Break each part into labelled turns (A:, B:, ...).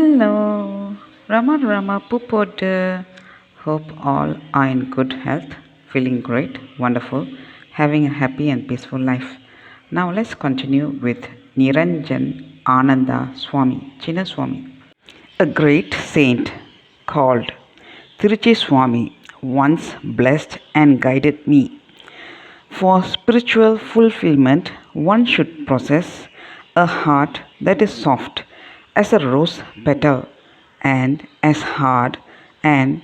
A: Hello, Rama Pupodu. Hope all are in good health, feeling great, wonderful, having a happy and peaceful life. Now let's continue with Niranjan Ananda Swami, Chinna Swami. A great saint called Tiruchi Swami once blessed and guided me. For spiritual fulfillment, one should possess a heart that is soft as a rose petal and as hard and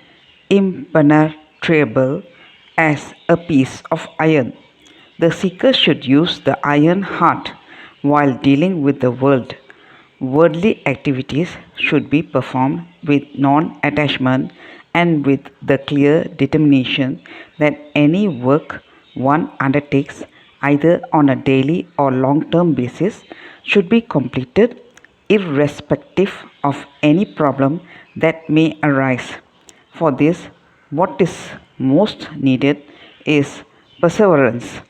A: impenetrable as a piece of iron. The seeker should use the iron heart while dealing with the world. Worldly activities should be performed with non attachment and with the clear determination that any work one undertakes, either on a daily or long term basis, should be completed irrespective of any problem that may arise. For this, what is most needed is perseverance.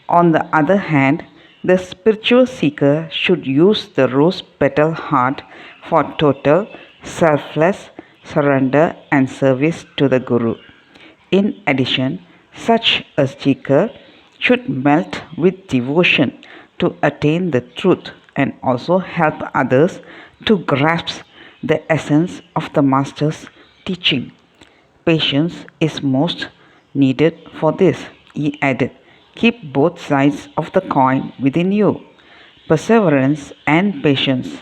A: On the other hand, the spiritual seeker should use the rose petal heart for total, selfless surrender and service to the Guru. In addition, such a seeker should melt with devotion to attain the truth and also help others to grasp the essence of the Master's teaching. Patience is most needed for this, he added. Keep both sides of the coin within you, perseverance and patience.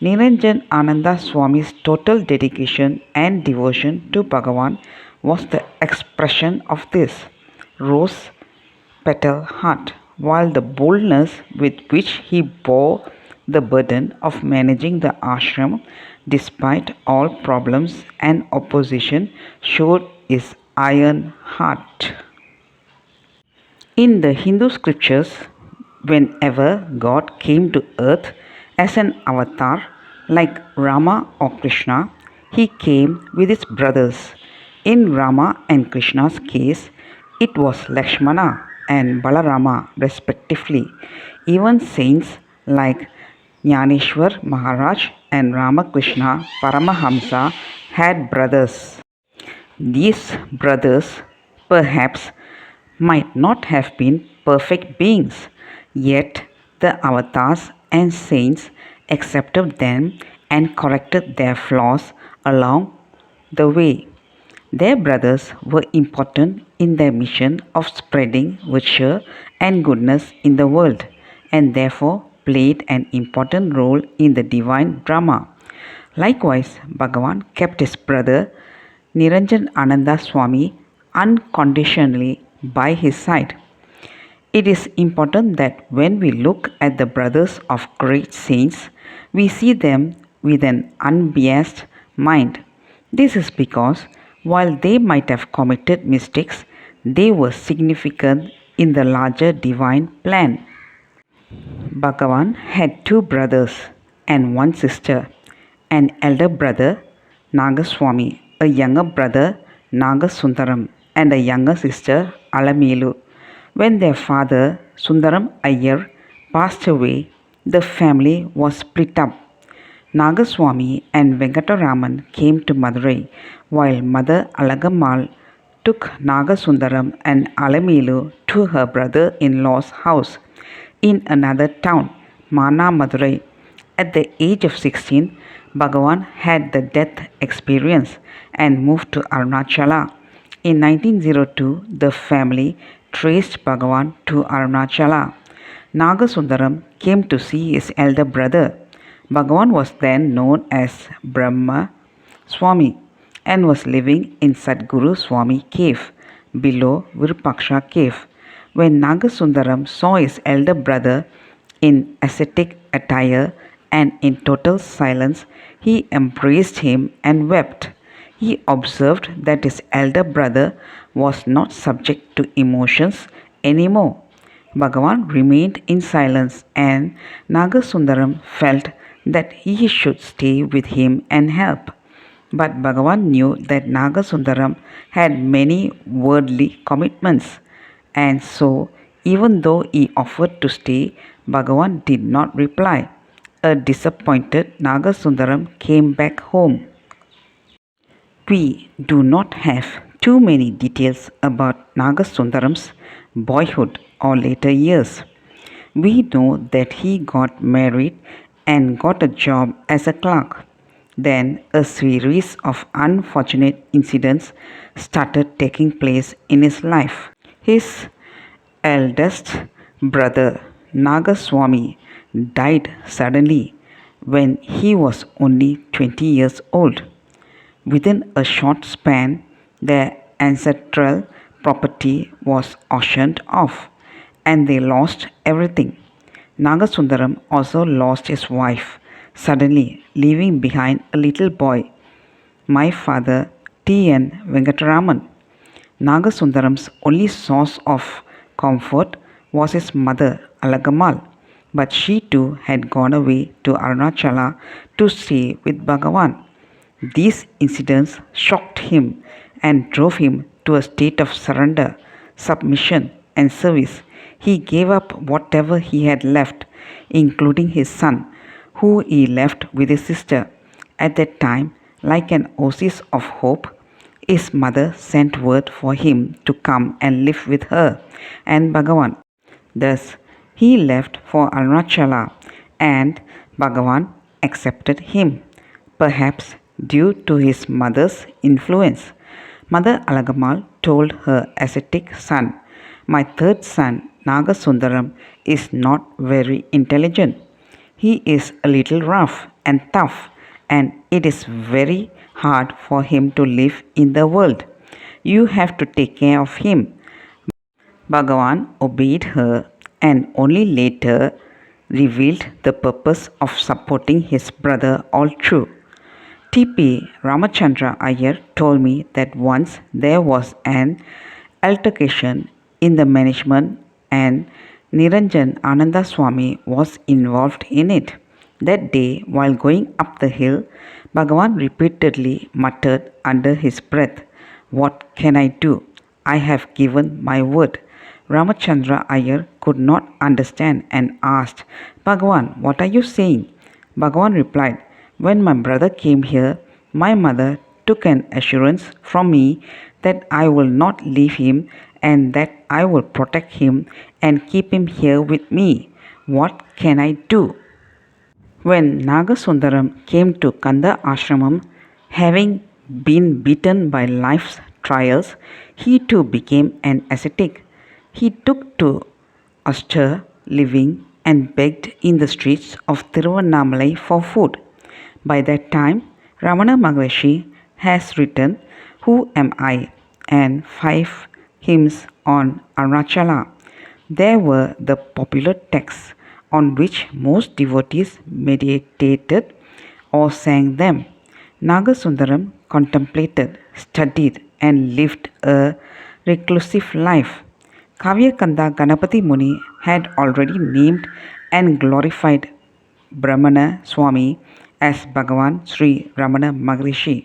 A: Niranjan Ananda Swami's total dedication and devotion to Bhagavan was the expression of this rose petal heart, while the boldness with which he bore the burden of managing the ashram despite all problems and opposition showed his iron heart. In the Hindu scriptures, whenever God came to earth as an avatar like Rama or Krishna, he came with his brothers. In Rama and Krishna's case, it was Lakshmana and Balarama respectively. Even saints like Jnaneshwar Maharaj and Ramakrishna Paramahamsa had brothers. These brothers perhaps might not have been perfect beings, yet the avatars and saints accepted them and corrected their flaws along the way. Their brothers were important in their mission of spreading virtue and goodness in the world, and therefore played an important role in the divine drama. Likewise, Bhagavan kept his brother Niranjan Ananda Swami unconditionally by his side. It is important that when we look at the brothers of great saints, we see them with an unbiased mind. This is because while they might have committed mistakes, they were significant in the larger divine plan. Bhagavan had two brothers and one sister, an elder brother, Nagaswami, a younger brother, Nagasundaram, and a younger sister, Alamelu. When their father, Sundaram Iyer, passed away, the family was split up. Nagaswami and Venkataraman came to Madurai, while Mother Alagammal took Nagasundaram and Alamelu to her brother-in-law's house in another town, Mana Madurai. At the age of 16, Bhagavan had the death experience and moved to Arunachala. In 1902, the family traced Bhagavan to Arunachala. Nagasundaram came to see his elder brother. Bhagavan was then known as Brahma Swami and was living in Sadguru Swami cave below Virupaksha cave. When Nagasundaram saw his elder brother in ascetic attire and in total silence, he embraced him and wept. He observed that his elder brother was not subject to emotions anymore. Bhagavan remained in silence, and Nagasundaram felt that he should stay with him and help. But Bhagavan knew that Nagasundaram had many worldly commitments, and so, even though he offered to stay, Bhagavan did not reply. a disappointed Nagasundaram came back home. We do not have too many details about Nagasundaram's boyhood or later years. We know that he got married and got a job as a clerk. Then a series of unfortunate incidents started taking place in his life. His eldest brother Nagaswamy died suddenly when he was only 20 years old. Within a short span, their ancestral property was auctioned off and they lost everything. Nagasundaram also lost his wife, suddenly leaving behind a little boy. My father, T.N. Venkataraman. Nagasundaram's only source of comfort was his mother, Alagamal, but she too had gone away to Arunachala to stay with Bhagavan. These incidents shocked him and drove him to a state of surrender, submission, and service. He gave up whatever he had left, including his son, who he left with his sister. At that time, like an oasis of hope, his mother sent word for him to come and live with her and Bhagavan. Thus, he left for Arunachala and Bhagavan accepted him, perhaps due to his mother's influence. Mother Alagamal told her ascetic son, "My third son, Nagasundaram, is not very intelligent. He is a little rough and tough, and it is very hard for him to live in the world. You have to take care of him." Bhagavan obeyed her and only later revealed the purpose of supporting his brother all through. T.P. Ramachandra Iyer told me that once there was an altercation in the management and Niranjan Ananda Swami was involved in it. That day, while going up the hill, Bhagavan repeatedly muttered under his breath, "What can I do? I have given my word." Ramachandra Iyer could not understand and asked, "Bhagavan, what are you saying?" Bhagavan replied, "When my brother came here, my mother took an assurance from me that I will not leave him and that I will protect him and keep him here with me. What can I do?" When Nagasundaram came to Kanda Ashramam, having been beaten by life's trials, he too became an ascetic. He took to austere living and begged in the streets of Tiruvannamalai for food. By that time, Ramana Maharshi has written "Who Am I?" and 5 hymns on Arunachala. There were the popular texts on which most devotees meditated or sang them. Nagasundaram contemplated, studied, and lived a reclusive life. Kavyakanda Ganapati Muni had already named and glorified Brahmana Swami as Bhagavan Sri Ramana Maharishi.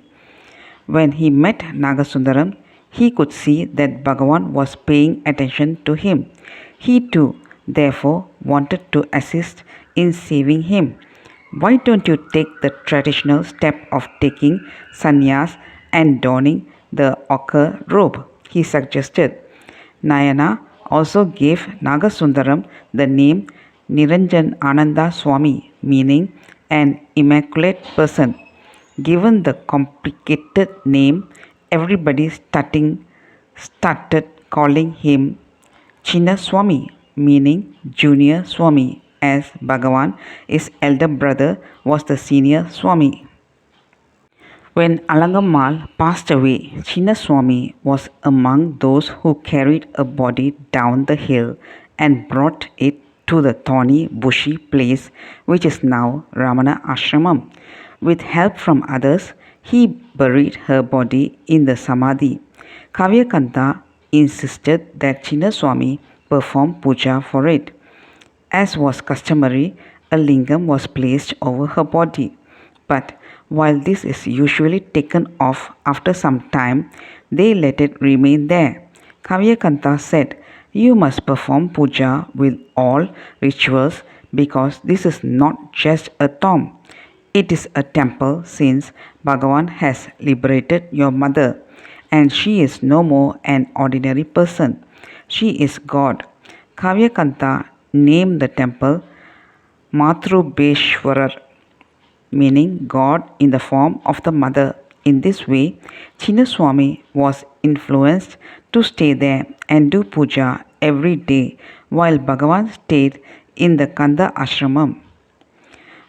A: When he met Nagasundaram, he could see that Bhagavan was paying attention to him. He too, therefore, wanted to assist in saving him. "Why don't you take the traditional step of taking sannyas and donning the ochre robe?" he suggested. Nayana also gave Nagasundaram the name Niranjan Ananda Swami, meaning an immaculate person. Given the complicated name, everybody started calling him Chinna Swami, meaning junior Swami, as Bhagavan, his elder brother, was the senior Swami. When Alangammal passed away, Chinnaswamy was among those who carried a body down the hill and brought it to the thorny, bushy place which is now Ramana Ashramam. With help from others, he buried her body in the Samadhi. Kavyakanta insisted that Chinnaswamy perform puja for it. As was customary, a lingam was placed over her body. But while this is usually taken off after some time, they let it remain there. Kavyakanta said, "You must perform puja with all rituals because this is not just a tomb. It is a temple since Bhagavan has liberated your mother and she is no more an ordinary person. She is God. Kavyakanta named the temple Matrubeshwarar, meaning God in the form of the mother. In this way, Chinnaswamy was influenced to stay there and do puja every day while Bhagavan stayed in the Kanda ashramam.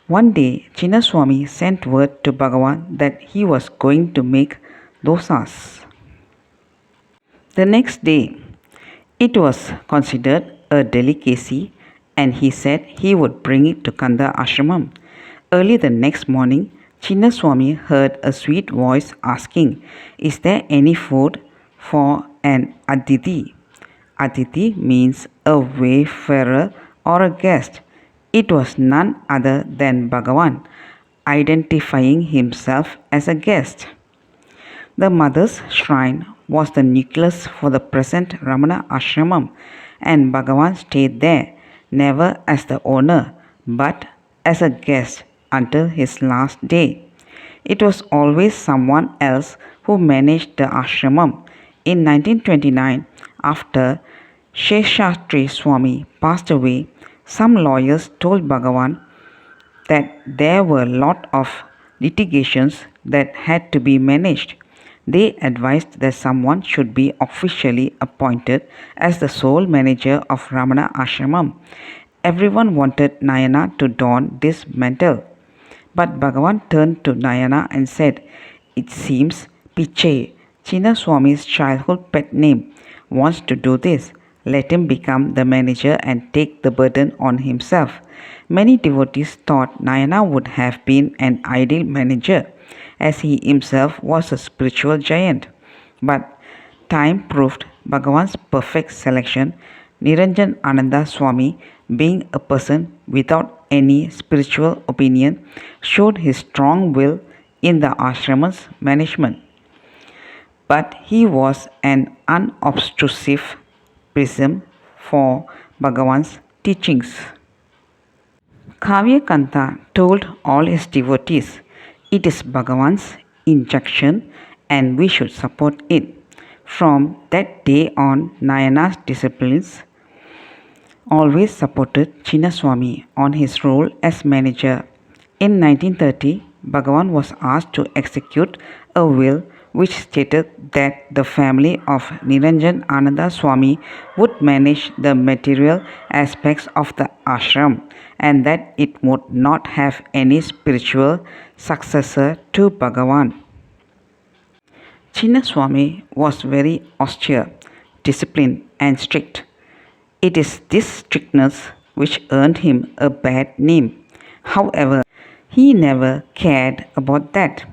A: One day, Chinnaswamy sent word to Bhagavan that he was going to make dosas. The next day, it was considered a delicacy and he said he would bring it to Kanda ashramam. Early the next morning, Chinnaswamy heard a sweet voice asking, "Is there any food for an Aditi?" Aditi means a wayfarer or a guest. It was none other than Bhagavan, identifying himself as a guest. The mother's shrine was the nucleus for the present Ramana ashramam, and Bhagavan stayed there, never as the owner, but as a guest until his last day. It was always someone else who managed the ashramam. In 1929, after Sheshastri Swami passed away, some lawyers told Bhagavan that there were a lot of litigations that had to be managed. They advised that someone should be officially appointed as the sole manager of Ramana Ashramam. Everyone wanted Nayana to don this mantle. But Bhagavan turned to Nayana and said, "It seems Pichai, Chinnaswamy's childhood pet name, wants to do this. Let him become the manager and take the burden on himself." Many devotees thought Nayana would have been an ideal manager, as he himself was a spiritual giant. But time proved Bhagavan's perfect selection. Niranjan Ananda Swami, being a person without any spiritual opinion, showed his strong will in the ashram's management. But he was an unobtrusive prism for Bhagavan's teachings. Kavyakanta told all his devotees, "It is Bhagavan's injunction and we should support it." From that day on, Nayana's disciples always supported Chinnaswamy on his role as manager. In 1930, Bhagavan was asked to execute a will which stated that the family of Niranjan Ananda Swami would manage the material aspects of the ashram and that it would not have any spiritual successor to Bhagavan. Chinnaswamy was very austere, disciplined and strict. It is this strictness which earned him a bad name. However, he never cared about that.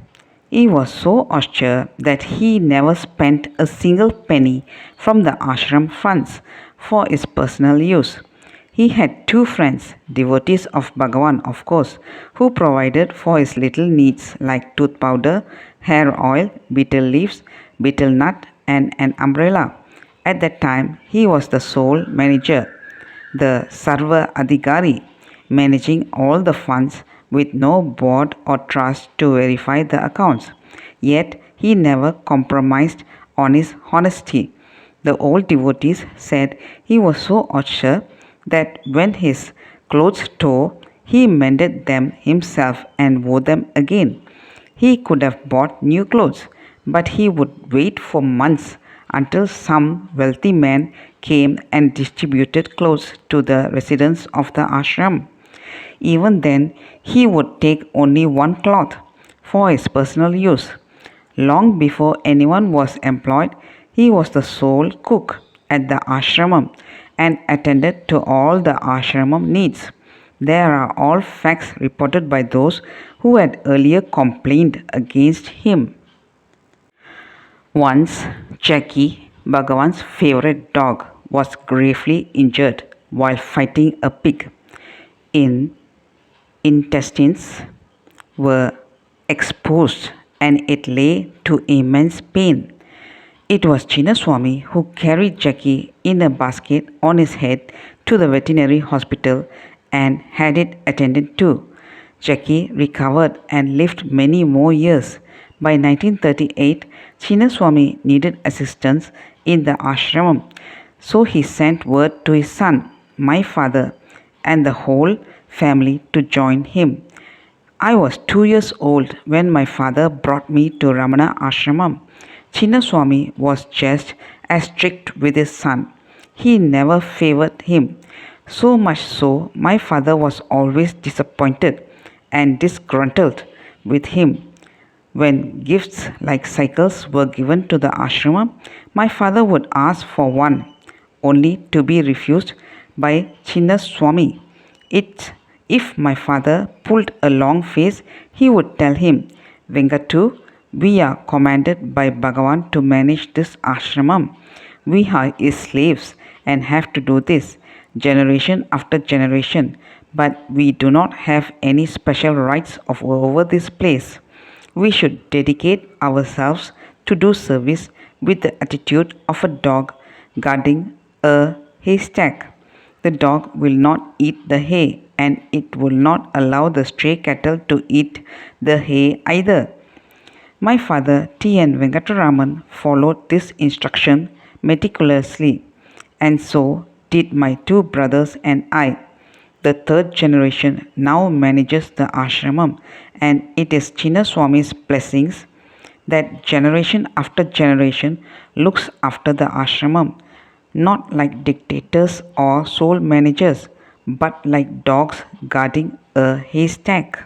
A: He was so austere that he never spent a single penny from the ashram funds for his personal use. He had two friends, devotees of Bhagavan of course, who provided for his little needs like tooth powder, hair oil, betel leaves, betel nut and an umbrella. At that time, he was the sole manager, the Sarva Adhikari, managing all the funds with no board or trust to verify the accounts. Yet, he never compromised on his honesty. The old devotees said he was so austere that when his clothes tore, he mended them himself and wore them again. He could have bought new clothes, but he would wait for months until some wealthy man came and distributed clothes to the residents of the ashram. Even then, he would take only one cloth for his personal use. Long before anyone was employed, he was the sole cook at the ashramam and attended to all the ashramam needs. There are all facts reported by those who had earlier complained against him. Once, Jackie, Bhagavan's favorite dog, was gravely injured while fighting a pig. Its intestines were exposed and it lay to immense pain. It was Chinnaswamy who carried Jackie in a basket on his head to the veterinary hospital and had it attended to. Jackie recovered and lived many more years. By 1938, Chinnaswamy needed assistance in the ashramam, so he sent word to his son, my father, and the whole family to join him. I was 2 years old when my father brought me to Ramana Ashramam. Chinnaswamy was just as strict with his son. He never favored him. So much so, my father was always disappointed and disgruntled with him. When gifts like cycles were given to the ashram, my father would ask for one, only to be refused by Chinnaswamy. It, if my father pulled a long face, he would tell him, Venkatu, we are commanded by Bhagavan to manage this ashramam. We are his slaves and have to do this generation after generation, but we do not have any special rights over this place. We should dedicate ourselves to do service with the attitude of a dog guarding a haystack. The dog will not eat the hay, and it will not allow the stray cattle to eat the hay either. My father, T. N. Venkataraman, followed this instruction meticulously, and so did my two brothers and I. The third generation now manages the ashramam, and it is Chinnaswamy's blessings that generation after generation looks after the ashramam, not like dictators or sole managers, but like dogs guarding a haystack.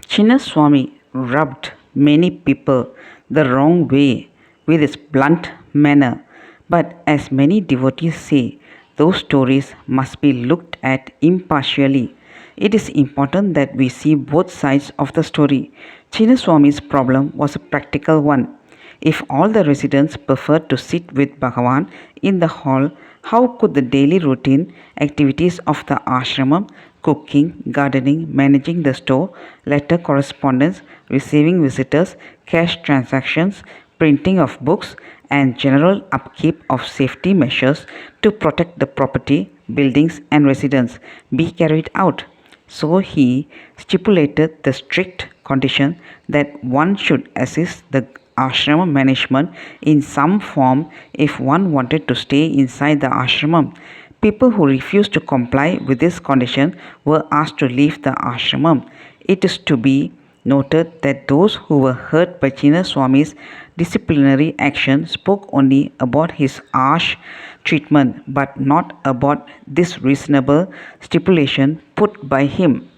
A: Chinnaswamy rubbed many people the wrong way with his blunt manner, but as many devotees say, those stories must be looked at impartially. It is important that we see both sides of the story. Chinnaswamy's problem was a practical one. If all the residents preferred to sit with Bhagavan in the hall, how could the daily routine activities of the ashramam, cooking, gardening, managing the store, letter correspondence, receiving visitors, cash transactions, printing of books, and general upkeep of safety measures to protect the property, buildings, and residents be carried out? So he stipulated the strict condition that one should assist the ashram management in some form if one wanted to stay inside the ashramam. People who refused to comply with this condition were asked to leave the ashramam. It is to be noted that those who were hurt by Chinnaswamy's disciplinary action spoke only about his harsh treatment but not about this reasonable stipulation put by him.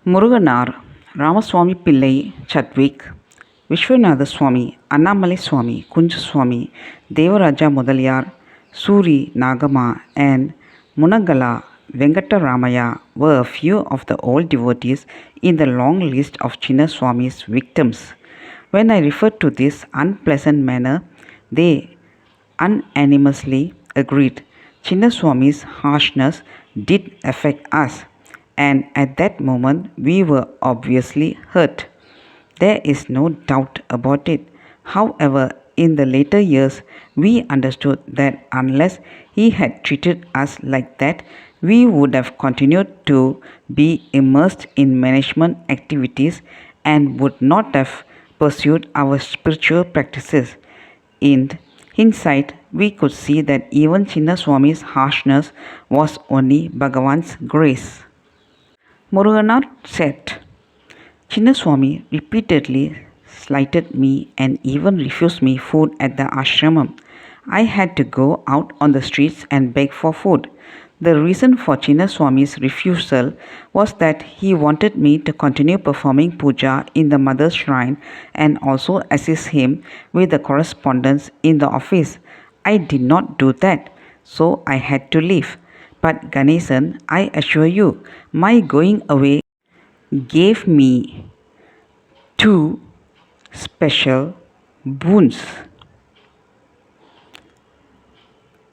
A: Muruganar, Ramaswamy Pillai Chadwick, Vishwanatha Swami, Annamalai Swami, Kunja Swami, Devaraja Mudaliyar, Suri Nagama, and Munagala Venkataramaya were a few of the old devotees in the long list of Chinnaswamy's victims. When I refer to this unpleasant manner, they unanimously agreed Chinnaswamy's harshness did affect us, and at that moment we were obviously hurt. There is no doubt about it. However, in the later years, we understood that unless he had treated us like that, we would have continued to be immersed in management activities and would not have pursued our spiritual practices. In hindsight, we could see that even Chinnaswamy's harshness was only Bhagavan's grace. Muruganar said, Chinnaswamy repeatedly slighted me and even refused me food at the ashramam. I had to go out on the streets and beg for food. The reason for Chinnaswamy's refusal was that he wanted me to continue performing puja in the mother's shrine and also assist him with the correspondence in the office. I did not do that, so I had to leave. But Ganesan, I assure you, my going away gave me two special boons,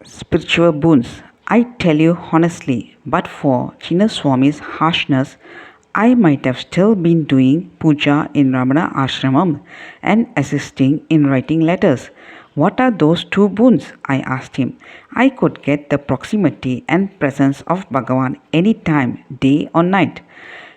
A: spiritual boons. I tell you honestly, but for Chinnaswamy's harshness, I might have still been doing puja in Ramana Ashramam and assisting in writing letters. What are those two boons? I asked him. I could get the proximity and presence of Bhagavan any time, day or night.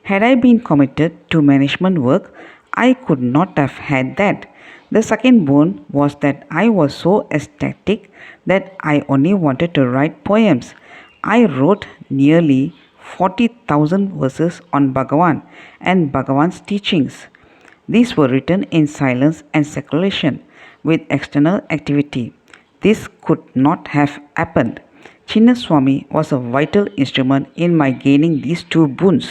A: Had I been committed to management work, I could not have had that. The second boon was that I was so ecstatic that I only wanted to write poems. I wrote nearly 40,000 verses on Bhagavan and Bhagavan's teachings. These were written in silence and seclusion with external activity. This could not have happened. Chinnaswamy was a vital instrument in my gaining these two boons.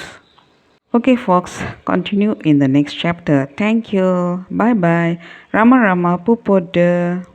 A: Okay, folks, continue in the next chapter. Thank you. Bye bye. Rama Rama Pupoda.